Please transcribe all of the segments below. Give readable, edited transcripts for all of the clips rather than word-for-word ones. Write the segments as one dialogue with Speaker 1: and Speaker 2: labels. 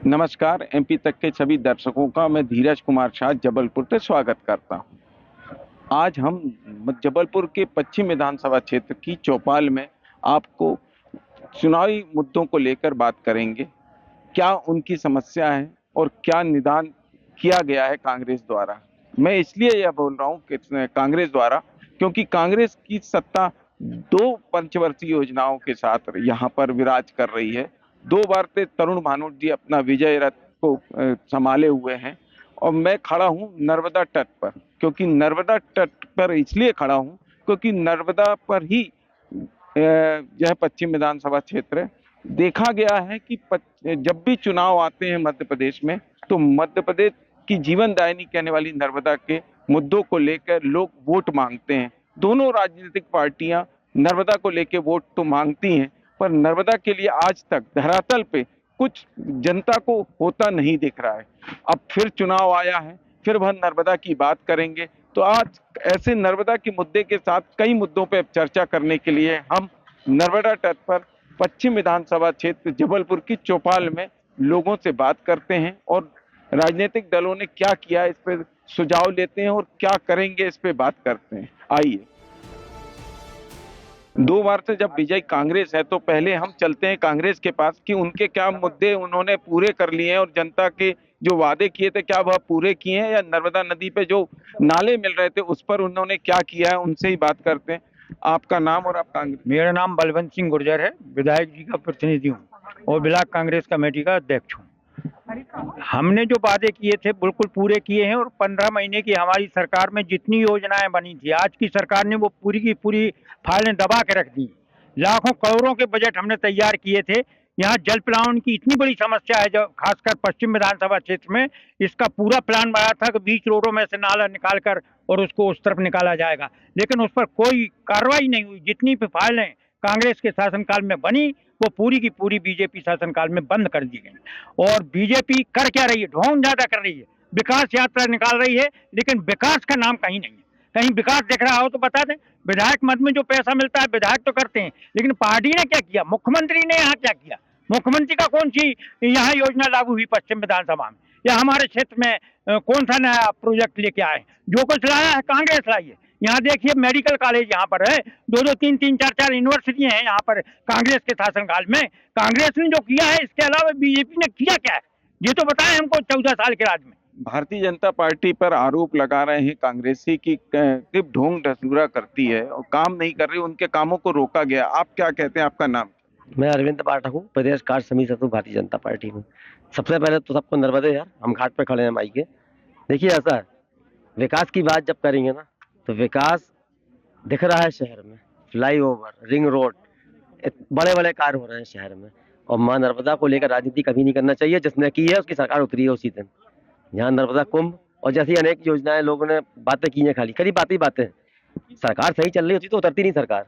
Speaker 1: नमस्कार। एमपी तक के सभी दर्शकों का मैं धीरज कुमार शाह जबलपुर से स्वागत करता हूं। आज हम जबलपुर के पश्चिम विधानसभा क्षेत्र की चौपाल में आपको चुनावी मुद्दों को लेकर बात करेंगे। क्या उनकी समस्या है और क्या निदान किया गया है कांग्रेस द्वारा। मैं इसलिए यह बोल रहा हूं कि कांग्रेस द्वारा, क्योंकि कांग्रेस की सत्ता दो पंचवर्षीय योजनाओं के साथ यहाँ पर विराज कर रही है। 2 बार से तरुण भानोट जी अपना विजय रथ को संभाले हुए हैं और मैं खड़ा हूं नर्मदा तट पर। क्योंकि नर्मदा तट पर इसलिए खड़ा हूं क्योंकि नर्मदा पर ही यह पश्चिम विधानसभा क्षेत्र है। देखा गया है कि जब भी चुनाव आते हैं मध्य प्रदेश में, तो मध्य प्रदेश की जीवनदायिनी कहने वाली नर्मदा के मुद्दों को लेकर लोग वोट मांगते हैं। दोनों राजनीतिक पार्टियां नर्मदा को लेकर वोट तो मांगती हैं, पर नर्मदा के लिए आज तक धरातल पे कुछ जनता को होता नहीं दिख रहा है। अब फिर चुनाव आया है, फिर वह नर्मदा की बात करेंगे। तो आज ऐसे नर्मदा के मुद्दे के साथ कई मुद्दों पर चर्चा करने के लिए हम नर्मदा तट पर पश्चिम विधानसभा क्षेत्र जबलपुर की चौपाल में लोगों से बात करते हैं और राजनीतिक दलों ने क्या किया इस पर सुझाव लेते हैं और क्या करेंगे इस पे बात करते हैं। आइए। 2 बार से जब विजय कांग्रेस है, तो पहले हम चलते हैं कांग्रेस के पास कि उनके क्या मुद्दे उन्होंने पूरे कर लिए हैं और जनता के जो वादे किए थे क्या वह पूरे किए हैं, या नर्मदा नदी पे जो नाले मिल रहे थे उस पर उन्होंने क्या किया है, उनसे ही बात करते हैं। आपका नाम और आप कांग्रेस।
Speaker 2: मेरा नाम बलवंत सिंह गुर्जर है, विधायक जी का प्रतिनिधि हूँ और ब्लॉक कांग्रेस कमेटी का अध्यक्ष हूँ। हमने जो वादे किए थे बिल्कुल पूरे किए हैं और 15 महीने की हमारी सरकार में जितनी योजनाएं बनी थी, आज की सरकार ने वो पूरी की पूरी फाइलें दबा के रख दी। लाखों करोड़ों के बजट हमने तैयार किए थे। यहाँ जल प्लावन की इतनी बड़ी समस्या है, जो खासकर पश्चिम विधानसभा क्षेत्र में इसका पूरा प्लान बनाया था कि 20 रोडों में से नाला निकाल कर और उसको उस तरफ निकाला जाएगा, लेकिन उस पर कोई कार्रवाई नहीं हुई। जितनी भी फाइलें कांग्रेस के शासनकाल में बनी वो पूरी की पूरी बीजेपी शासनकाल में बंद कर दी गई। और बीजेपी कर क्या रही है? ढोंग ज्यादा कर रही है, विकास यात्रा निकाल रही है, लेकिन विकास का नाम कहीं नहीं है। कहीं विकास दिख रहा हो तो बता दें। विधायक मद में जो पैसा मिलता है विधायक तो करते हैं, लेकिन पार्टी ने क्या किया? मुख्यमंत्री ने यहाँ क्या किया? मुख्यमंत्री का कौन सी यहाँ योजना लागू हुई पश्चिम विधानसभा में या हमारे क्षेत्र में? कौन सा नया प्रोजेक्ट लेके आए? जो कुछ लाया है कांग्रेस लाई है। यहाँ देखिए मेडिकल कॉलेज यहाँ पर है, 2-2, 3-3, 4-4 यूनिवर्सिटी हैं यहाँ पर कांग्रेस के शासनकाल में। कांग्रेस ने जो किया है इसके अलावा बीजेपी ने किया क्या है? ये तो बताएं हमको 14 साल के राज में।
Speaker 1: भारतीय जनता पार्टी पर आरोप लगा रहे हैं कांग्रेसी की ढोंग ढसूरा करती है और काम नहीं कर रही, उनके कामों को रोका गया। आप क्या कहते हैं? आपका नाम?
Speaker 3: मैं अरविंद पाठक हूँ, प्रदेश कार्य समिति सचिव भारतीय जनता पार्टी में। सबसे पहले तो सबको नर्मदे यार, हम घाट पे खड़े हैं माई के। देखिए ऐसा है, विकास की बात जब करेंगे ना तो विकास दिख रहा है शहर में, फ्लाईओवर, रिंग रोड, बड़े बड़े कार्य हो रहे हैं शहर में। और माँ नर्मदा को लेकर राजनीति कभी नहीं करना चाहिए। जिसने की है उसकी सरकार उतरी है उसी दिन। यहाँ नर्मदा कुंभ और जैसी अनेक योजनाएं लोगों ने बातें की हैं, खाली बातें ही बातें। सरकार सही चल रही होती तो उतरती नहीं सरकार,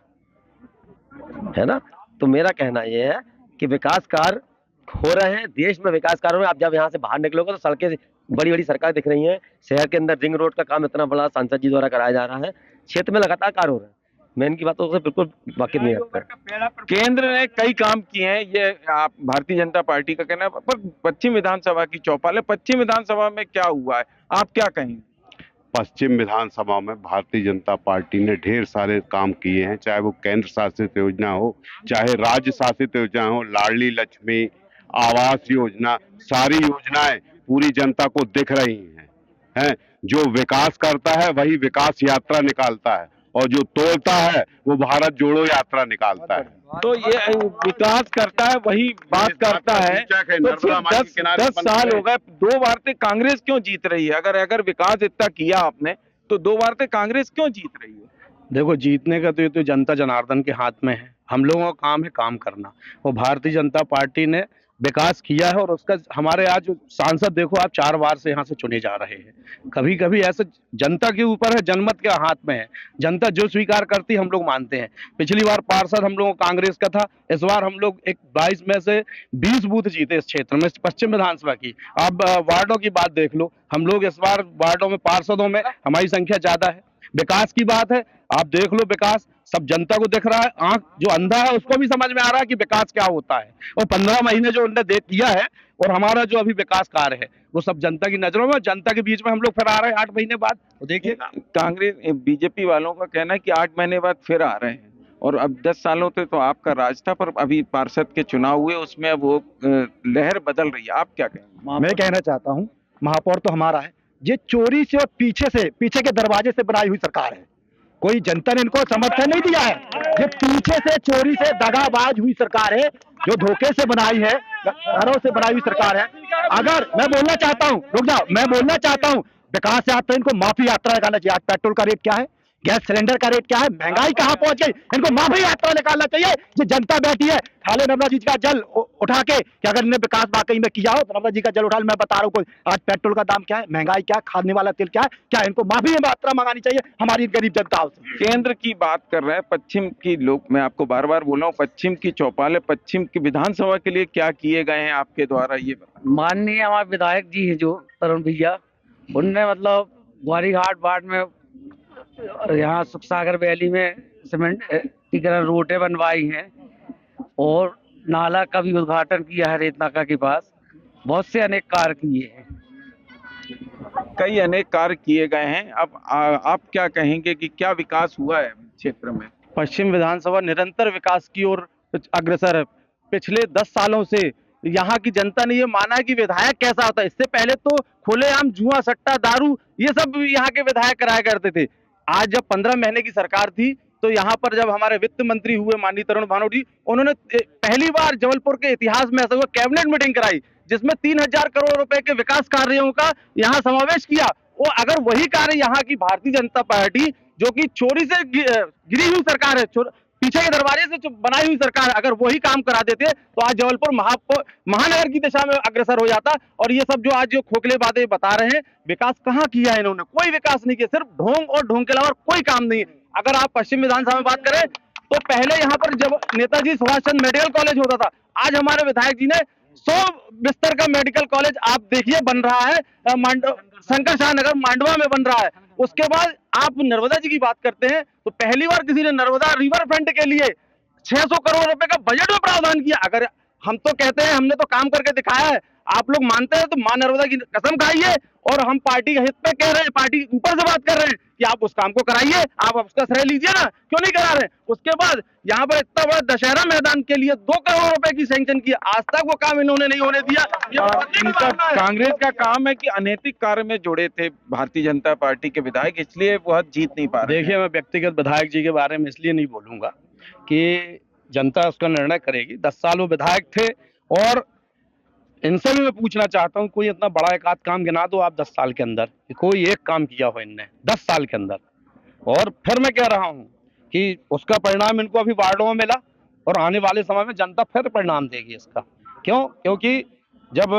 Speaker 3: है ना। तो मेरा कहना यह है कि विकास कार्य हो रहे हैं देश में, विकास कार्यों में। आप जब यहाँ से बाहर निकलोगे तो सड़कें बड़ी बड़ी सड़कें दिख रही हैं शहर के अंदर। रिंग रोड का काम इतना बड़ा सांसद जी द्वारा कराया जा रहा है, क्षेत्र में लगातार कार्य हो रहे हैं। मैं इनकी बातों से बिल्कुल वाकिफ नहीं रखता।
Speaker 1: केंद्र ने कई काम किए हैं, ये आप भारतीय जनता पार्टी का कहना है, पर पश्चिम विधानसभा की चौपाल है। पश्चिम विधानसभा में क्या हुआ है, आप क्या कहेंगे?
Speaker 4: पश्चिम विधानसभा में भारतीय जनता पार्टी ने ढेर सारे काम किए हैं, चाहे वो केंद्र शासित योजना हो, चाहे राज्य शासित योजना हो, लाडली लक्ष्मी, आवास योजना, सारी योजनाएं पूरी जनता को दिख रही हैं। जो विकास करता है वही विकास यात्रा निकालता है और जो तोड़ता है वो भारत जोड़ो यात्रा निकालता है।
Speaker 1: तो ये विकास करता है वही बात करता है। तो फिर 10 साल हो गए, 2 बार से कांग्रेस क्यों जीत रही है? अगर विकास इतना किया आपने तो 2 बार से कांग्रेस क्यों जीत रही है?
Speaker 5: देखो, जीतने का तो ये तो जनता जनार्दन के हाथ में है। हम लोगों का काम है काम करना। और भारतीय जनता पार्टी ने विकास किया है और उसका हमारे आज सांसद देखो आप 4 बार से यहाँ से चुने जा रहे हैं। कभी कभी ऐसे जनता के ऊपर है, जनमत के हाथ में है। जनता जो स्वीकार करती हम लोग मानते हैं। पिछली बार पार्षद हम लोगों कांग्रेस का था, इस बार हम लोग 22 में से 20 बूथ जीते इस क्षेत्र में, पश्चिम विधानसभा की। आप वार्डों की बात देख लो, हम लोग इस बार वार्डों में पार्षदों में हमारी संख्या ज्यादा है। विकास की बात है, आप देख लो विकास सब जनता को दिख रहा है, आंख जो अंधा है उसको भी समझ में आ रहा है कि विकास क्या होता है। और 15 महीने जो उन्होंने दे दिया है और हमारा जो अभी विकास कार्य है वो सब जनता की नजरों में, जनता के बीच में हम लोग फिर आ रहे हैं 8 महीने बाद। तो देखिए
Speaker 1: कांग्रेस बीजेपी वालों का कहना है कि 8 महीने बाद फिर आ रहे हैं, और अब 10 सालों से तो आपका राज था, पर अभी पार्षद के चुनाव हुए उसमें अब वो लहर बदल रही है, आप क्या कहेंगे?
Speaker 6: मैं कहना चाहता हूं, महापौर तो हमारा है, ये चोरी से और पीछे के दरवाजे से बनाई हुई सरकार है। कोई जनता ने इनको समर्थन नहीं दिया है, ये पीछे से चोरी से दगाबाज हुई सरकार है, जो धोखे से बनाई है, घरों से बनाई हुई सरकार है। अगर मैं बोलना चाहता हूं, रुक जाओ, मैं बोलना चाहता हूं, विकास यात्रा इनको माफी यात्रा निकालना चाहिए। आज पेट्रोल का रेट क्या है, गैस सिलेंडर का रेट क्या है, महंगाई कहां पहुंच गई, इनको माफी यात्रा निकालना चाहिए। जो जनता बैठी है खाली नर्मदा जी का जल उठा के, कि अगर इन्हें विकास वाकई में किया हो तो नर्मदा जी का जल उठा, मैं बता रहा हूँ आज पेट्रोल का दाम क्या है, महंगाई क्या है, खाने वाला तेल क्या है, क्या इनको माफी यात्रा मंगानी चाहिए हमारी गरीब जनता से।
Speaker 1: केंद्र की बात कर रहे हैं, पश्चिम की लोग, मैं आपको बार बार बोल रहा हूँ, पश्चिम की चौपाल है, पश्चिम की विधानसभा के लिए क्या किए गए हैं आपके द्वारा, ये बताएं।
Speaker 7: माननीय हमारे विधायक जी हैं जो तरुण भैया, उनने मतलब ग्वारीघाट वार्ड में यहाँ सुख सागर वैली में सीमेंटीकरण रोडें बनवाई हैं और नाला का भी उद्घाटन किया है रेत नाका के पास। बहुत से अनेक कार्य किए हैं,
Speaker 1: कई अनेक कार्य किए गए हैं। अब आप क्या कहेंगे कि क्या विकास हुआ है क्षेत्र में?
Speaker 5: पश्चिम विधानसभा निरंतर विकास की ओर अग्रसर है। पिछले 10 सालों से यहाँ की जनता ने ये माना है कि विधायक कैसा होता है। इससे पहले तो खुलेआम जुआ, सट्टा, दारू ये सब यहाँ के विधायक कराया करते थे। आज जब 15 महीने की सरकार थी तो यहाँ पर जब हमारे वित्त मंत्री हुए माननीय तरुण भानोट जी, उन्होंने पहली बार जबलपुर के इतिहास में ऐसा हुआ कैबिनेट मीटिंग कराई जिसमें 3000 करोड़ रुपए के विकास कार्यों का यहाँ समावेश किया। वो अगर वही कार्य यहाँ की भारतीय जनता पार्टी, जो कि चोरी से गिरी हुई सरकार है, पीछे के दरबारे से बनाई हुई सरकार, अगर वही काम करा देते तो आज जबलपुर महानगर की दिशा में अग्रसर हो जाता। और ये सब जो आज जो खोखले बातें बता रहे हैं, विकास कहाँ किया है इन्होंने? कोई विकास नहीं किया, सिर्फ ढोंग और ढोंग के अलावा कोई काम नहीं है। अगर आप पश्चिम विधानसभा में बात करें तो पहले यहाँ पर जब नेताजी सुभाष चंद्र मेडिकल कॉलेज होता था, आज हमारे विधायक जी ने 100 बिस्तर का मेडिकल कॉलेज आप देखिए बन रहा है, शंकर शाह नगर मांडवा में बन रहा है। उसके बाद आप नर्मदा जी की बात करते हैं तो पहली बार किसी ने नर्मदा रिवर फ्रंट के लिए 600 करोड़ रुपए का बजट में प्रावधान किया। अगर हम तो कहते हैं हमने तो काम करके दिखाया है, आप लोग मानते हैं तो मां नर्मदा की कसम खाइए। और हम पार्टी के हित में कह रहे हैं, पार्टी ऊपर से बात कर रहे हैं कि आप उस काम को कराइए, आप उसका श्रेय लीजिए ना, क्यों नहीं करा रहे? उसके बाद यहाँ पर इतना बड़ा दशहरा मैदान के लिए 2 करोड़ रुपए की सैंक्शन किया, आज तक वो काम इन्होंने नहीं होने दिया।
Speaker 1: कांग्रेस का काम है कि अनैतिक कार्य में जुड़े थे भारतीय जनता पार्टी के विधायक, इसलिए वह जीत नहीं पा रहे।
Speaker 5: देखिए, मैं व्यक्तिगत विधायक जी के बारे में इसलिए नहीं बोलूंगा कि जनता उसका निर्णय करेगी। 10 साल वो विधायक थे और इनसे भी मैं पूछना चाहता हूँ, कोई इतना बड़ा एक आध काम गिना दो आप 10 साल के अंदर, कोई एक काम किया हो इनने 10 साल के अंदर। और फिर मैं कह रहा हूँ कि उसका परिणाम इनको अभी वार्डों में मिला और आने वाले समय में जनता फिर परिणाम देगी इसका। क्यों? क्योंकि जब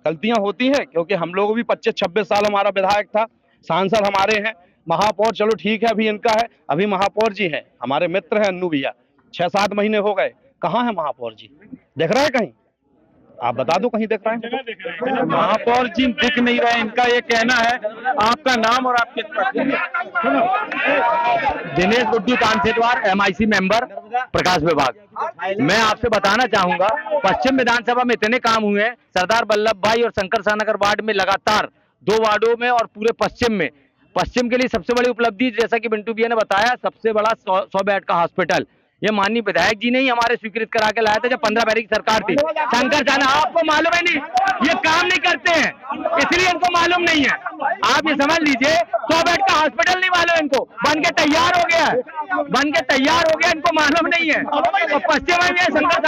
Speaker 5: गलतियां होती हैं, क्योंकि हम लोग भी 25-26 साल हमारा विधायक था, सांसद हमारे हैं, महापौर चलो ठीक है अभी इनका है, अभी महापौर जी हैं, हमारे मित्र हैं अन्नू भैया, 6-7 महीने हो गए, कहाँ है महापौर जी? दिख रहा है कहीं? आप बता दो कहीं दिख रहा है?
Speaker 1: महापौर जी दिख नहीं रहे, इनका ये कहना है। आपका नाम और आपके
Speaker 6: दिनेश गुड्डू तानसेद्वार, MIC मेंबर, प्रकाश विभाग। मैं आपसे बताना चाहूंगा, पश्चिम विधानसभा में इतने काम हुए हैं, सरदार वल्लभ भाई और शंकर शाह नगर वार्ड में लगातार 2 वार्डों में और पूरे पश्चिम में, पश्चिम के लिए सबसे बड़ी उपलब्धि जैसा कि बिंटू भैया ने बताया, सबसे बड़ा 100 बेड का हॉस्पिटल ये माननीय विधायक जी ने ही हमारे स्वीकृत करा के लाया था जब 15 फरवरी की सरकार थी। शंकर जाना आपको मालूम है नहीं, ये काम नहीं करते हैं इसलिए इनको मालूम नहीं है। आप ये समझ लीजिए 100 बेड का हॉस्पिटल नहीं मालूम इनको, बन के तैयार हो गया है, बन के तैयार हो गया, इनको मालूम नहीं है। तो पश्चिम में शंकर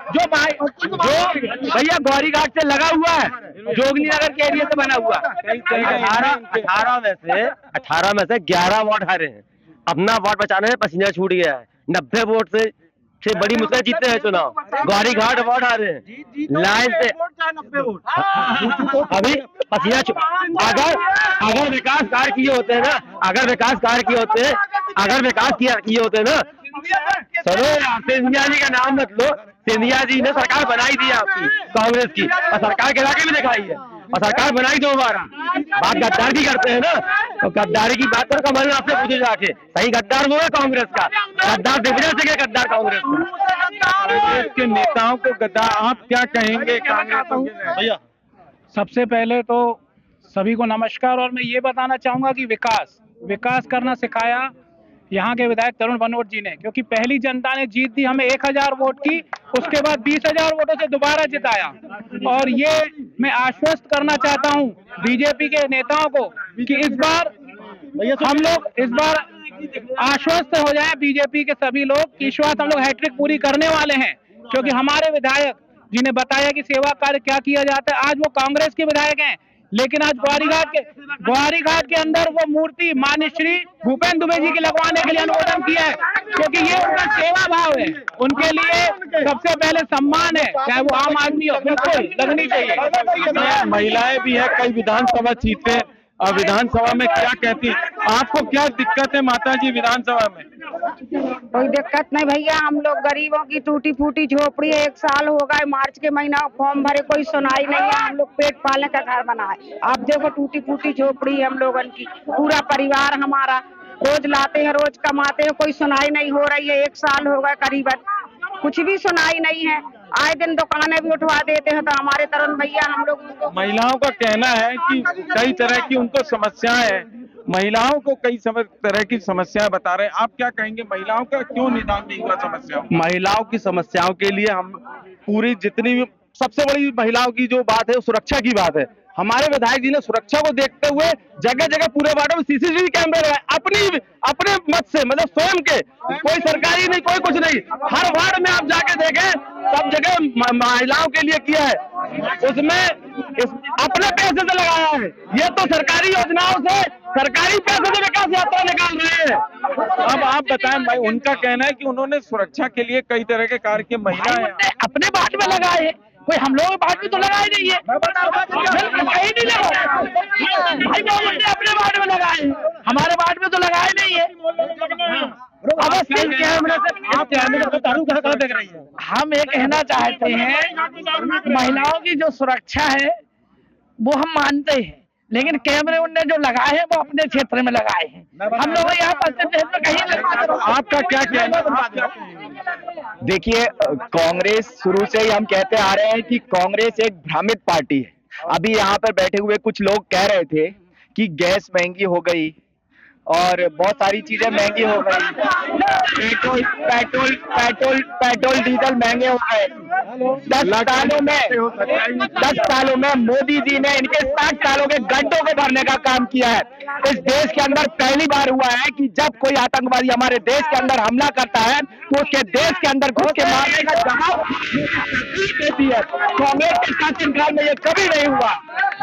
Speaker 6: जो भैया गौरी घाट से लगा हुआ है, जोगनी नगर के एरिया से बना हुआ, 18 में से 11 वार्ड हारे हैं। अपना वार्ड बचाने में पसीना छूट गया है। 90 वोट से बड़ी मुश्किल जीतते हैं चुनाव। गौरी घाट वार्ड आ रहे हैं लाइन से, अभी पसीना अगर विकास कार्य किए होते हैं ना, अगर विकास किए होते ना, चलो सिंधिया जी का नाम मत लो, सिंधिया जी ने सरकार बनाई दी आपकी कांग्रेस की, और सरकार गिरा के भी दिखाई है। और सरकार बनाई दोबारा। बात गद्दार की करते हैं ना, तो गद्दारी की बात पर कमलनाथ से पूछे जाके, सही गद्दार वो है कांग्रेस का, गद्दार डिफरेंस है क्या गद्दार कांग्रेस का?
Speaker 1: कांग्रेस के नेताओं को गद्दार, आप क्या कहेंगे कांग्रेस भैया?
Speaker 8: सबसे पहले तो सभी को नमस्कार, और मैं ये बताना चाहूंगा कि विकास करना सिखाया यहाँ के विधायक तरुण भनोट जी ने, क्योंकि पहली जनता ने जीत दी हमें 1000 वोट की, उसके बाद 20,000 वोटों से दोबारा जिताया। और ये मैं आश्वस्त करना चाहता हूँ बीजेपी के नेताओं को कि इस बार आश्वस्त हो जाए बीजेपी के सभी लोग कि इस बार हम लोग हैट्रिक पूरी करने वाले हैं, क्योंकि हमारे विधायक जिन्हें बताया कि सेवा कार्य क्या किया जाता है, आज वो कांग्रेस के विधायक हैं, लेकिन आज ग्वारी घाट के अंदर वो मूर्ति माननीय श्री भूपेंद्र दुबे जी के लगवाने के लिए अनुमोदन किया है, क्योंकि ये उनका सेवा भाव है, उनके लिए सबसे पहले सम्मान है, चाहे वो आम आदमी हो, बिल्कुल लगनी चाहिए।
Speaker 1: महिलाएं भी है, कई विधानसभा सीटें, विधानसभा में क्या कहती, आपको क्या दिक्कत है माता जी विधानसभा में?
Speaker 9: कोई दिक्कत नहीं भैया, हम लोग गरीबों की टूटी फूटी झोपड़ी है, 1 साल हो गए, मार्च के महीना फॉर्म भरे, कोई सुनाई नहीं है, हम लोग पेट पालने का घर बना है। आप देखो टूटी फूटी झोपड़ी है हम लोगों की, पूरा परिवार हमारा, रोज लाते हैं रोज कमाते हैं, कोई सुनाई नहीं हो रही है, 1 साल हो गए करीबन, कुछ भी सुनाई नहीं है। आए दिन दुकानें भी उठवा देते हैं, तो हमारे तरुण भैया हम लोग,
Speaker 1: महिलाओं का कहना है कि कई तरह की उनको समस्याएं हैं, महिलाओं को कई तरह की समस्याएं बता रहे हैं, आप क्या कहेंगे महिलाओं का क्यों निदान नहीं हुआ समस्याओं?
Speaker 5: महिलाओं की समस्याओं के लिए हम पूरी जितनी भी, सबसे बड़ी महिलाओं की जो बात है सुरक्षा की बात है। हमारे विधायक जी ने सुरक्षा को देखते हुए जगह जगह पूरे वार्डों में सीसीटीवी कैमरे लगाए, अपने मत से, मतलब स्वयं के, कोई सरकारी नहीं, कोई कुछ नहीं, हर वार्ड में आप जाके देखें सब जगह महिलाओं के लिए किया है, उसमें अपने पैसे से लगाया है। ये तो सरकारी योजनाओं से, सरकारी पैसे से विकास यात्रा निकाल रहे हैं।
Speaker 1: अब आप बताएं, उनका कहना है कि उन्होंने सुरक्षा के लिए कई तरह के कार्य किए, महिलाएं
Speaker 8: अपने वार्ड में लगाए हैं, कोई हम लोग वार्ड में तो लगाए नहीं है, कहीं नहीं लगाए भाई, वो अपने वार्ड में लगाए, हमारे वार्ड में तो लगाए नहीं है। हम ये कहना चाहते हैं महिलाओं की जो सुरक्षा है वो हम मानते हैं, लेकिन कैमरे उनने जो लगाए हैं वो अपने क्षेत्र में लगाए हैं, हम लोग यहाँ पर कहीं।
Speaker 1: आपका क्या कहना?
Speaker 6: देखिए, कांग्रेस शुरू से ही हम कहते आ रहे हैं कि कांग्रेस एक भ्रमित पार्टी है। अभी यहाँ पर बैठे हुए कुछ लोग कह रहे थे कि गैस महंगी हो गई और बहुत सारी चीजें महंगी हो गई, पेट्रोल डीजल महंगे हो गए। 10 सालों में मोदी जी ने इनके 60 सालों के गड्ढों को भरने का काम किया है। इस देश के अंदर पहली बार हुआ है कि जब कोई आतंकवादी हमारे देश के अंदर हमला करता है तो उसके देश के अंदर घुस के मारने का जवाब देती है। कांग्रेस के शासनकाल में ये कभी नहीं हुआ।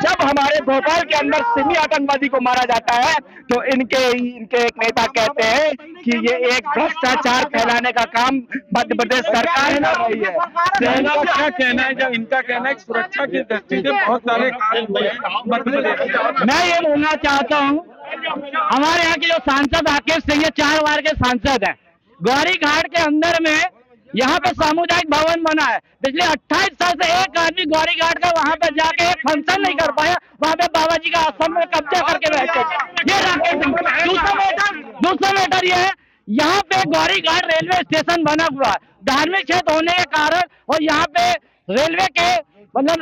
Speaker 6: जब हमारे भोपाल के अंदर सिमी आतंकवादी को मारा जाता है तो इनके एक नेता कहते हैं कि ये एक भ्रष्टाचार फैलाने का काम मध्य प्रदेश सरकार कर रही है।
Speaker 1: इनका क्या कहना है? जब इनका कहना है सुरक्षा की दृष्टि से बहुत सारे कार्य हुए हैं मध्य प्रदेश।
Speaker 8: मैं ये बोलना चाहता हूँ, हमारे यहाँ के जो सांसद राकेश सिंह 4 बार के सांसद हैं, ग्वारी घाट के अंदर में यहाँ पे सामुदायिक भवन बना है। पिछले 28 साल से एक आदमी ग्वारी घाट का वहाँ पे जाके एक फंक्शन नहीं कर पाया, वहाँ पे बाबा जी का आश्रम में कब्जा करके बैठे। ये राकेश सिंह। दूसरा मैटर ये है, यहाँ पे ग्वारी घाट रेलवे स्टेशन बना हुआ है, धार्मिक क्षेत्र होने के कारण, और यहाँ पे रेलवे के मतलब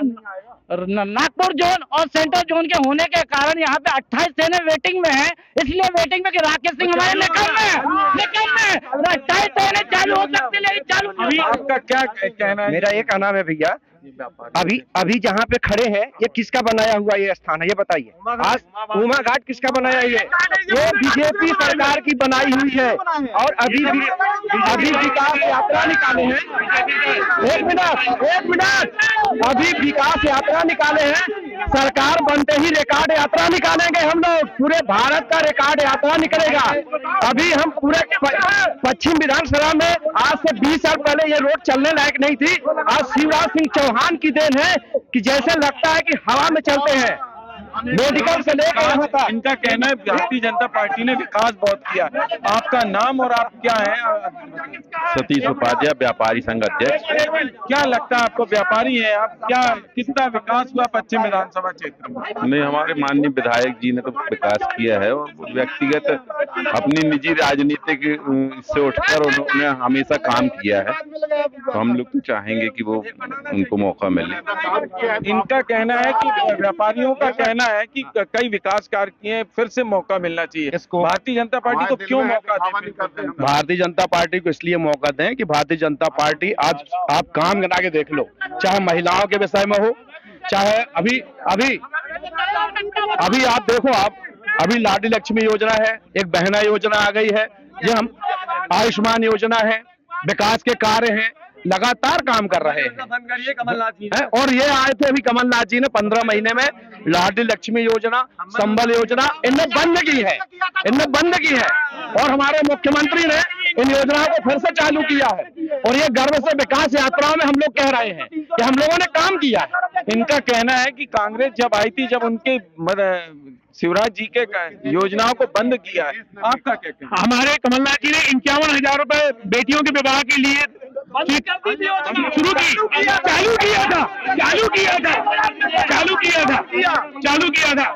Speaker 8: नागपुर जोन और सेंट्रल जोन के होने के कारण यहाँ पे 28 ट्रेनें वेटिंग में है, इसलिए वेटिंग में कि राकेश सिंह हमारे निकल में 28 ट्रेनें चालू हो सकती है, लेकिन चालू नहीं।
Speaker 1: आपका क्या कहना है?
Speaker 10: मेरा ये कहना है भैया, अभी जहाँ पे खड़े हैं ये किसका बनाया हुआ ये स्थान है, ये बताइए। आज उमा घाट किसका बनाया ये बीजेपी सरकार की बनाई हुई है। और अभी विकास यात्रा निकाले हैं, एक मिनट, अभी विकास यात्रा निकाले हैं, सरकार बनते ही रिकॉर्ड यात्रा निकालेंगे हम लोग, पूरे भारत का रिकॉर्ड यात्रा निकलेगा। अभी हम पूरे पश्चिम विधानसभा में आज से 20 साल पहले ये रोड चलने लायक नहीं थी, आज शिवराज सिंह चौहान की देन है कि जैसे लगता है कि हवा में चलते हैं। मेडिकल से लेकर यहाँ तक।
Speaker 1: इनका कहना है भारतीय जनता पार्टी ने विकास बहुत किया। आपका नाम और आप क्या है?
Speaker 11: सतीश उपाध्याय, व्यापारी संघ अध्यक्ष।
Speaker 1: क्या लगता है आपको, व्यापारी है आप, क्या कितना विकास हुआ पश्चिम विधानसभा क्षेत्र में?
Speaker 11: नहीं, हमारे माननीय विधायक जी ने तो विकास किया है और व्यक्तिगत अपनी निजी राजनीतिक से उठकर उन्होंने हमेशा काम किया है, तो हम लोग तो चाहेंगे कि वो उनको मौका मिले।
Speaker 1: इनका कहना है कि व्यापारियों का कहना है कि कई विकास कार्य किए, फिर से मौका मिलना चाहिए। भारतीय जनता पार्टी को क्यों मौका दे?
Speaker 5: भारतीय जनता पार्टी को इसलिए मौका दें कि भारतीय जनता पार्टी आज आप काम बना के देख लो, चाहे महिलाओं के विषय में हो, चाहे अभी अभी अभी आप देखो, आप अभी लाडली लक्ष्मी योजना है, एक बहना योजना आ गई है, ये हम आयुष्मान योजना है, विकास के कार्य हैं, लगातार काम कर रहे हैं। कमलनाथ जी और ये आए थे अभी कमलनाथ जी ने 15 महीने में लाडली लक्ष्मी योजना, संबल योजना इनने बंद की है, और हमारे मुख्यमंत्री ने इन योजनाओं को फिर से चालू किया है, और ये गर्व से विकास यात्राओं में हम लोग कह रहे हैं कि हम लोगों ने काम किया है।
Speaker 1: इनका कहना है कि कांग्रेस जब आई थी, जब उनके शिवराज जी के योजनाओं को बंद किया है। आपका क्या कहना?
Speaker 2: हमारे कमलनाथ जी ने 51,000 रुपए बेटियों के विवाह के लिए चालू किया था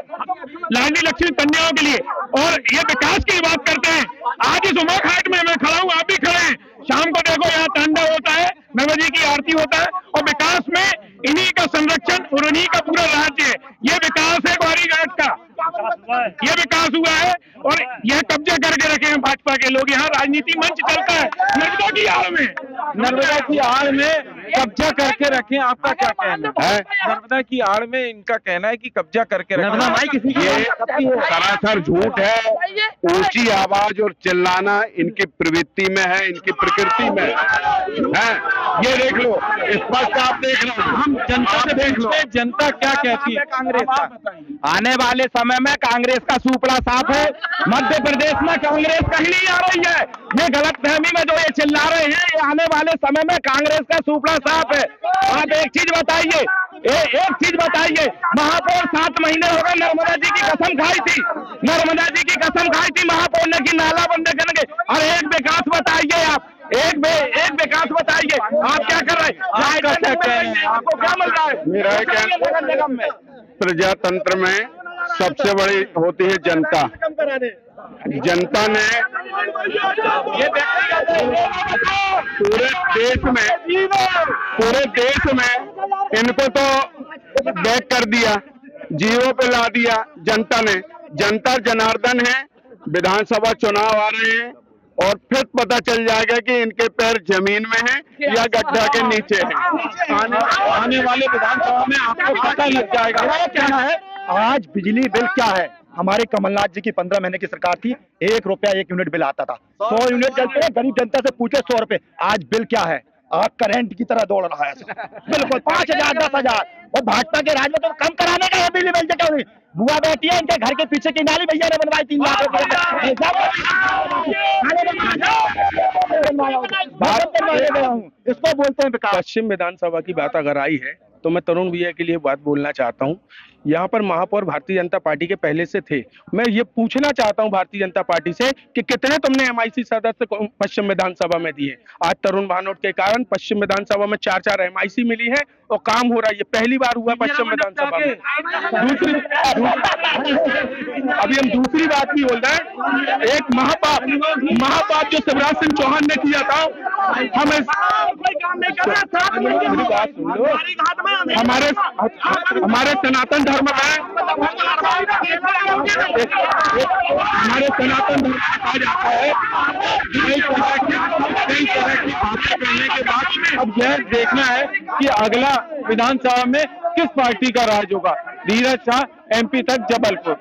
Speaker 2: लाडली लक्ष्मी कन्याओं के लिए, और ये विकास की बात करते हैं। आज इस उमा घाट में मैं खड़ा हूँ, आप भी खड़े हैं, शाम को देखो यहाँ तांडव होता है, नर्मदा जी की आरती होता है, और विकास में इन्हीं का संरक्षण और इन्हीं का पूरा राज्य है। ये विकास है ग्वारी घाट का, ये विकास हुआ है, और यह कब्जा करके रखे हैं भाजपा के लोग। यहाँ राजनीति मंच चलता है नर्मदा की आड़ में कब्जा करके रखे। आपका क्या कहना है? नर्मदा की आड़ में इनका कहना है कि कब्जा करके रखे।
Speaker 4: ये सरासर झूठ है। ऊंची आवाज और चिल्लाना इनकी प्रवृत्ति में है, इनकी प्रकृति में है। ये देख लो, स्पष्ट आप देख लो,
Speaker 1: हम जनता से देख लो, जनता क्या कहती है कांग्रेस?
Speaker 10: आने वाले समय में कांग्रेस का सूपड़ा साफ है। मध्य प्रदेश में कांग्रेस कहीं नहीं आ रही है। ये गलतफहमी में जो ये चिल्ला रहे हैं, ये आने वाले समय में कांग्रेस का सूपड़ा साफ है। आप एक चीज बताइए, महापौर 7 महीने हो गए, नर्मदा जी की कसम खाई थी महापौर ने कि नाला बंद करेंगे। और एक विकास बताइए, आप एक विकास बताइए, आप क्या कर रहे हैं? आपको क्या मिल रहा है?
Speaker 4: मेरा कहना, प्रजातंत्र में सबसे बड़ी होती है जनता। जनता ने पूरे देश में इनको तो बैक कर दिया, जीरो पे ला दिया जनता ने। जनता जनार्दन है। विधानसभा चुनाव आ रहे हैं और फिर पता चल जाएगा कि इनके पैर जमीन में हैं या गड्ढा के नीचे हैं।
Speaker 1: आने वाले विधानसभा में आपको पता लग जाएगा।
Speaker 10: क्या है आज बिजली बिल क्या है? हमारे कमलनाथ जी की 15 महीने की सरकार थी, 1 रुपया 1 यूनिट बिल आता था। 100 यूनिट चलते हैं, गरीब जनता से पूछे 100 रुपए। आज बिल क्या है? आप करंट की तरह दौड़ रहा है बिल्कुल 5,000 10,000। और भाजपा के राज में तो कम कराने का है बिजली बिल। क्या हुई? बुआ बेटी है, इनके घर के पीछे की नाली भैया ने बनवाई 3 लाख रुपए। इसको बोलते हैं विकास।
Speaker 5: पश्चिम विधानसभा की बात अगर आई है तो मैं तरुण भैया के लिए बात बोलना चाहता हूं। यहाँ पर महापौर भारतीय जनता पार्टी के पहले से थे। मैं ये पूछना चाहता हूं भारतीय जनता पार्टी से कि कितने तुमने एमआईसी सदस्य पश्चिम विधानसभा में दिए? आज तरुण भानोट के कारण पश्चिम विधानसभा में 4-4 एमआईसी मिली है और काम हो रहा है। ये पहली बार हुआ पश्चिम विधानसभा में। अभी हम दूसरी बात भी बोल रहे हैं। एक महापाप जो शिवराज सिंह चौहान ने किया था, हमारे सनातन धर्म में कहा जाता है कई तरह की बातें करने के बाद
Speaker 1: अब यह देखना है कि अगला विधानसभा में किस पार्टी का राज होगा। धीरज शाह, MP तक, जबलपुर।